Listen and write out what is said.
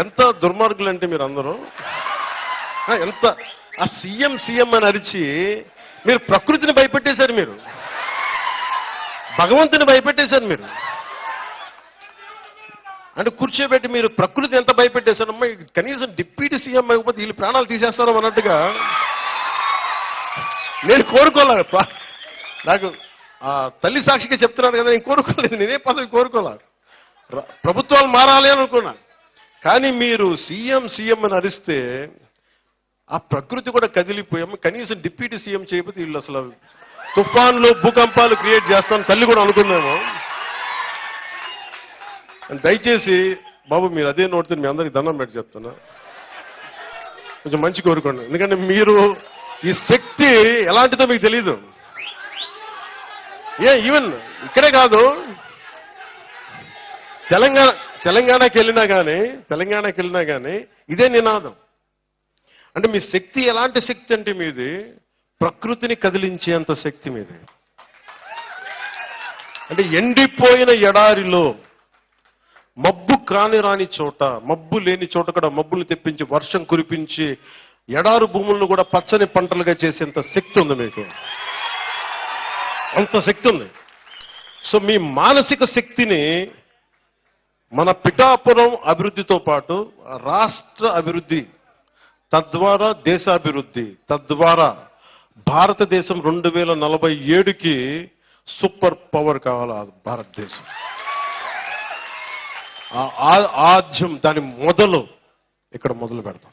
ఎంత దుర్మార్గులు అంటే మీరు అందరూ ఎంత ఆ సీఎం సీఎం అని అరిచి మీరు ప్రకృతిని భయపెట్టేశారు, మీరు భగవంతుని భయపెట్టేశారు. మీరు అంటే కూర్చోబెట్టి మీరు ప్రకృతి ఎంత భయపెట్టేశారమ్మా, కనీసం డిప్యూటీ సీఎం అయిపోతే వీళ్ళు ప్రాణాలు తీసేస్తారో అన్నట్టుగా నేను కోరుకోలే. నాకు ఆ తల్లి సాక్షిగా చెప్తున్నాను కదా, నేను కోరుకోలేదు, నేనే పదవి కోరుకోలే. ప్రభుత్వాలు మారాలి అనుకున్నా. కానీ మీరు సీఎం సీఎం అని అరిస్తే ఆ ప్రకృతి కూడా కదిలిపోయాము. కనీసం డిప్యూటీ సీఎం చేయకపోతే వీళ్ళు అసలు తుఫాన్లు భూకంపాలు క్రియేట్ చేస్తాను తల్లి కూడా అనుకుందాము. దయచేసి బాబు మీరు అదే నోటితో మీ అందరికి దండం పెట్టి చెప్తున్నా, కొంచెం మంచి కోరుకోండి. ఎందుకంటే మీరు ఈ శక్తి ఎలాంటిదో మీకు తెలీదు. ఈవెన్ ఇక్కడే కాదు, తెలంగాణకి వెళ్ళినా కానీ ఇదే నినాదం. అంటే మీ శక్తి ఎలాంటి శక్తి అంటే మీది ప్రకృతిని కదిలించేంత శక్తి మీది. అంటే ఎండిపోయిన ఎడారిలో మబ్బు రాని చోట, మబ్బు లేని చోట కూడా మబ్బులు తెప్పించి వర్షం కురిపించి ఎడారు భూములను కూడా పచ్చని పంటలుగా చేసేంత శక్తి ఉంది మీకు. అంత శక్తి ఉంది. సో మీ మానసిక శక్తిని మన పిఠాపురం అభివృద్ధితో పాటు రాష్ట్ర అభివృద్ధి, తద్వారా దేశాభివృద్ధి, తద్వారా భారతదేశం 2047కి సూపర్ పవర్ కావాలి భారతదేశం. ఆద్యం దాని మొదలు ఇక్కడ మొదలు పెడతాం.